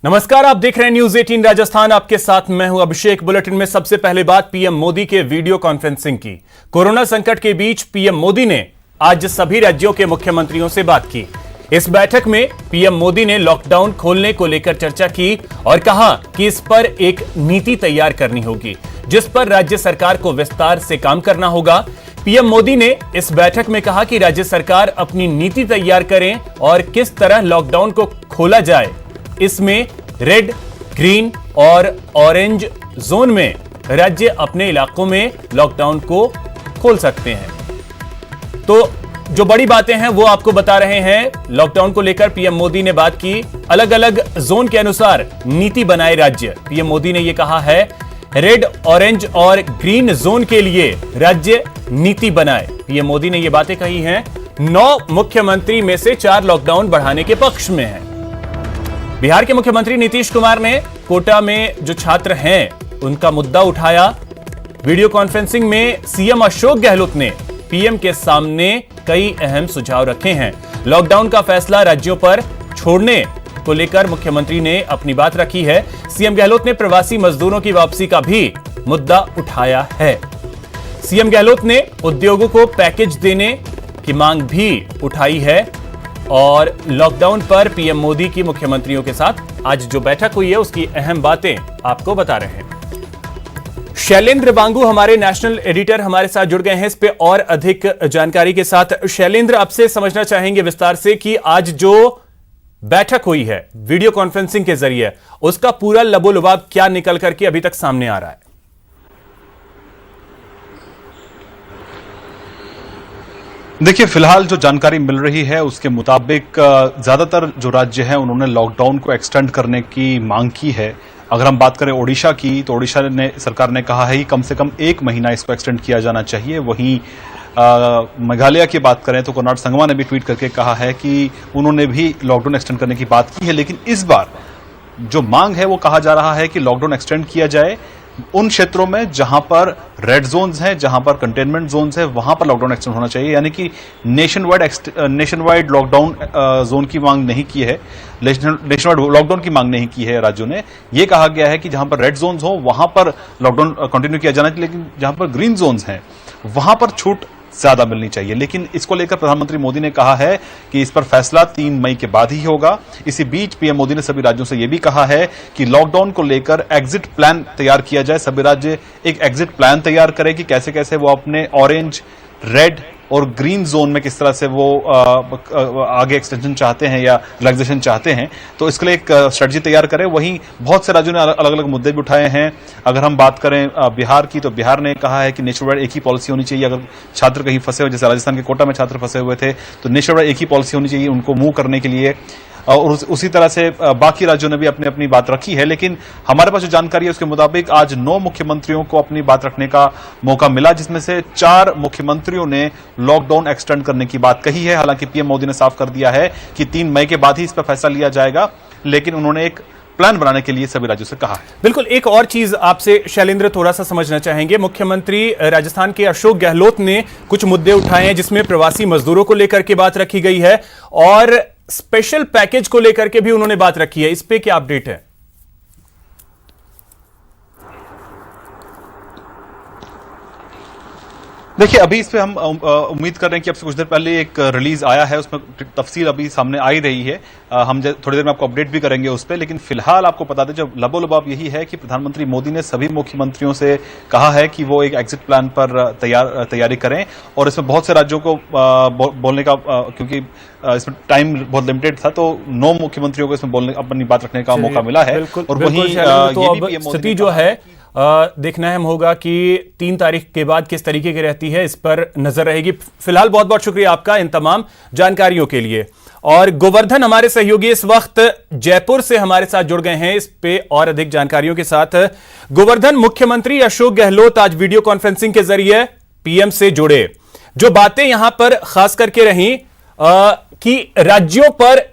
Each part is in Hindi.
नमस्कार, आप देख रहे हैं न्यूज 18 राजस्थान। आपके साथ मैं हूं अभिषेक। बुलेटिन में सबसे पहले बात पीएम मोदी के वीडियो कॉन्फ्रेंसिंग की। कोरोना संकट के बीच पीएम मोदी ने आज सभी राज्यों के मुख्यमंत्रियों से बात की। इस बैठक में पीएम मोदी ने लॉकडाउन खोलने को लेकर चर्चा की और कहा कि इस पर एक नीति तैयार करनी होगी, जिस पर राज्य सरकार को विस्तार से काम करना होगा। पीएम मोदी ने इस बैठक में कहा कि राज्य सरकार अपनी नीति तैयार करें और किस तरह लॉकडाउन को खोला जाए। इसमें रेड, ग्रीन और ऑरेंज जोन में राज्य अपने इलाकों में लॉकडाउन को खोल सकते हैं। तो जो बड़ी बातें हैं वो आपको बता रहे हैं। लॉकडाउन को लेकर पीएम मोदी ने बात की। अलग अलग जोन के अनुसार नीति बनाए राज्य। पीएम मोदी ने यह कहा है, रेड, ऑरेंज और ग्रीन जोन के लिए राज्य नीति बनाए। पीएम मोदी ने यह बातें कही हैं। 9 मुख्यमंत्री में से 4 लॉकडाउन बढ़ाने के पक्ष में हैं। बिहार के मुख्यमंत्री नीतीश कुमार ने कोटा में जो छात्र हैं उनका मुद्दा उठाया। वीडियो कॉन्फ्रेंसिंग में सीएम अशोक गहलोत ने पीएम के सामने कई अहम सुझाव रखे हैं। लॉकडाउन का फैसला राज्यों पर छोड़ने को लेकर मुख्यमंत्री ने अपनी बात रखी है। सीएम गहलोत ने प्रवासी मजदूरों की वापसी का भी मुद्दा उठाया है। सीएम गहलोत ने उद्योगों को पैकेज देने की मांग भी उठाई है और लॉकडाउन पर पीएम मोदी की मुख्यमंत्रियों के साथ आज जो बैठक हुई है उसकी अहम बातें आपको बता रहे हैं। शैलेंद्र बांगू हमारे नेशनल एडिटर हमारे साथ जुड़ गए हैं इस पे और अधिक जानकारी के साथ। शैलेंद्र, आपसे समझना चाहेंगे विस्तार से कि आज जो बैठक हुई है वीडियो कॉन्फ्रेंसिंग के जरिए, उसका पूरा लबोलुबाब क्या निकल करके अभी तक सामने आ रहा है? देखिए, फिलहाल जो जानकारी मिल रही है उसके मुताबिक ज्यादातर जो राज्य हैं उन्होंने लॉकडाउन को एक्सटेंड करने की मांग की है। अगर हम बात करें ओडिशा की, तो ओडिशा ने सरकार ने कहा है कि कम से कम 1 महीना इसको एक्सटेंड किया जाना चाहिए। वहीं मेघालय की बात करें तो कोनार्ड संगमा ने भी ट्वीट करके कहा है कि उन्होंने भी लॉकडाउन एक्सटेंड करने की बात की है। लेकिन इस बार जो मांग है वो कहा जा रहा है कि लॉकडाउन एक्सटेंड किया जाए उन क्षेत्रों में जहां पर रेड जोन्स हैं, जहां पर कंटेनमेंट जोन्स हैं, वहां पर लॉकडाउन एक्सटेंड होना चाहिए। यानी कि नेशन वाइड लॉकडाउन जोन की मांग नहीं की है, नेशन वाइड लॉकडाउन की मांग नहीं की है। राज्यों ने यह कहा गया है कि जहां पर रेड जोन्स हो वहां पर लॉकडाउन कंटिन्यू किया जाना चाहिए, लेकिन जहां पर ग्रीन जोन्स हैं वहां पर छूट ज्यादा मिलनी चाहिए। लेकिन इसको लेकर प्रधानमंत्री मोदी ने कहा है कि इस पर फैसला 3 मई के बाद ही होगा। इसी बीच पीएम मोदी ने सभी राज्यों से यह भी कहा है कि लॉकडाउन को लेकर एग्जिट प्लान तैयार किया जाए। सभी राज्य एक एग्जिट प्लान तैयार करें कि कैसे कैसे वो अपने ऑरेंज, रेड और ग्रीन जोन में किस तरह से वो आगे एक्सटेंशन चाहते हैं या रिलैक्सेशन चाहते हैं। तो इसके लिए एक स्ट्रेटजी तैयार करें। वहीं बहुत से राज्यों ने अलग अलग मुद्दे भी उठाए हैं। अगर हम बात करें बिहार की, तो बिहार ने कहा है कि नेशन वाइड एक ही पॉलिसी होनी चाहिए। अगर छात्र कहीं फंसे हो, जैसे राजस्थान के कोटा में छात्र फंसे हुए थे, तो नेशन वाइड एक ही पॉलिसी होनी चाहिए उनको मूव करने के लिए। और उसी तरह से बाकी राज्यों ने भी अपनी अपनी बात रखी है। लेकिन हमारे पास जो जानकारी है उसके मुताबिक आज 9 मुख्यमंत्रियों को अपनी बात रखने का मौका मिला, जिसमें से 4 मुख्यमंत्रियों ने लॉकडाउन एक्सटेंड करने की बात कही है। हालांकि पीएम मोदी ने साफ कर दिया है कि 3 मई के बाद ही इस पर फैसला लिया जाएगा, लेकिन उन्होंने एक प्लान बनाने के लिए सभी राज्यों से कहा है। बिल्कुल, एक और चीज आपसे शैलेंद्र थोड़ा सा समझना चाहेंगे। मुख्यमंत्री राजस्थान के अशोक गहलोत ने कुछ मुद्दे उठाए हैं, जिसमें प्रवासी मजदूरों को लेकर के बात रखी गई है और स्पेशल पैकेज को लेकर के भी उन्होंने बात रखी है। इस पे क्या अपडेट है? देखिए, अभी इस पे हम उम्मीद कर रहे हैं कि अब से कुछ देर पहले एक रिलीज आया है, उसमें तफसील अभी सामने आई रही है। हम थोड़ी देर में आपको अपडेट भी करेंगे उस पे। लेकिन फिलहाल आपको बता दें, जब लबोलबाब यही है कि प्रधानमंत्री मोदी ने सभी मुख्यमंत्रियों से कहा है कि वो एक एग्जिट प्लान पर तैयारी करें। और इसमें बहुत से राज्यों को बोलने का, क्योंकि इसमें टाइम बहुत लिमिटेड था, तो 9 मुख्यमंत्रियों को इसमें बोलने, अपनी बात रखने का मौका मिला है। और वहीं स्थिति जो है देखना अहम होगा कि 3 तारीख के बाद किस तरीके की रहती है, इस पर नजर रहेगी। फिलहाल बहुत बहुत शुक्रिया आपका इन तमाम जानकारियों के लिए। और गोवर्धन हमारे सहयोगी इस वक्त जयपुर से हमारे साथ जुड़ गए हैं इस पे और अधिक जानकारियों के साथ। गोवर्धन, मुख्यमंत्री अशोक गहलोत आज वीडियो कॉन्फ्रेंसिंग के जरिए पीएम से जुड़े। जो बातें यहां पर खास करके रही कि राज्यों पर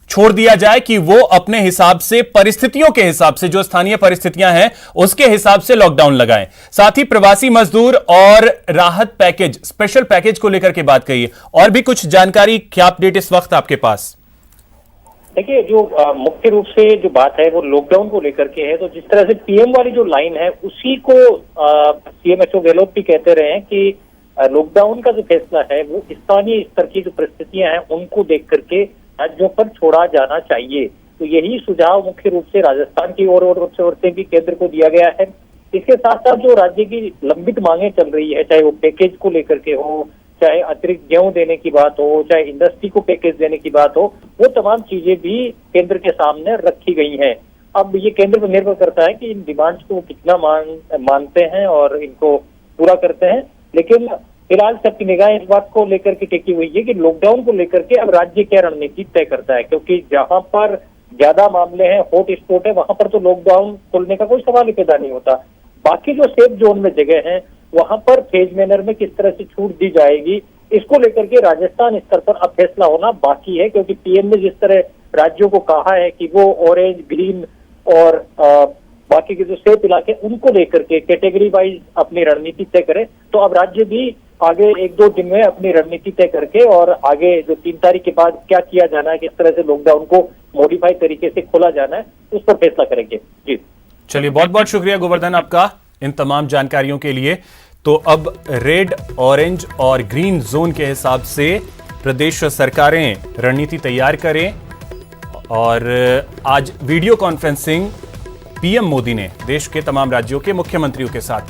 छोड़ दिया जाए कि वो अपने हिसाब से, परिस्थितियों के हिसाब से, जो स्थानीय परिस्थितियां हैं उसके हिसाब से लॉकडाउन लगाएं। साथ ही प्रवासी मजदूर और राहत पैकेज, स्पेशल पैकेज को लेकर के बात कही। और भी कुछ जानकारी, क्या अपडेट इस वक्त आपके पास? देखिए, जो मुख्य रूप से जो बात है वो लॉकडाउन को लेकर के है। तो जिस तरह से पीएम वाली जो लाइन है उसी को सीएम अशोक गहलोत भी कहते रहे हैं कि लॉकडाउन का जो फैसला है वो स्थानीय स्तर की जो परिस्थितियां हैं उनको देख करके राज्यों पर छोड़ा जाना चाहिए। तो यही सुझाव मुख्य रूप से राजस्थान की ओर से भी केंद्र को दिया गया है। इसके साथ साथ जो राज्य की लंबित मांगे चल रही है, चाहे वो पैकेज को लेकर के हो, चाहे अतिरिक्त गेहूं देने की बात हो, चाहे इंडस्ट्री को पैकेज देने की बात हो, वो तमाम चीजें भी केंद्र के सामने रखी गई हैं। अब ये केंद्र पर निर्भर करता है कि इन डिमांड्स को कितना मानते हैं और इनको पूरा करते हैं। लेकिन फिलहाल सबकी निगाह इस बात को लेकर के टिकी हुई है कि लॉकडाउन को लेकर के अब राज्य क्या रणनीति तय करता है, क्योंकि जहां पर ज्यादा मामले हैं, हॉट स्पॉट है, वहां पर तो लॉकडाउन खोलने का कोई सवाल ही पैदा नहीं होता। बाकी जो सेफ जोन में जगह है वहां पर फेज मैनर में किस तरह से छूट दी जाएगी, इसको लेकर के राजस्थान स्तर पर अब फैसला होना बाकी है। क्योंकि पीएम ने जिस तरह राज्यों को कहा है कि वो ऑरेंज, ग्रीन और बाकी के जो सेफ इलाके उनको लेकर के कैटेगरी वाइज अपनी रणनीति तय करे, तो अब राज्य भी आगे 1-2 दिन में अपनी रणनीति तय करके और आगे जो 3 तारीख के बाद क्या किया जाना है, किस तरह से लॉकडाउन को मॉडिफाई तरीके से खोला जाना है, उस पर फैसला करेंगे। जी चलिए, बहुत बहुत शुक्रिया गोवर्धन आपका इन तमाम जानकारियों के लिए। तो अब रेड, ऑरेंज और ग्रीन जोन के हिसाब से प्रदेश सरकारें रणनीति तैयार करें। और आज वीडियो कॉन्फ्रेंसिंग पीएम मोदी ने देश के तमाम राज्यों के मुख्यमंत्रियों के साथ की।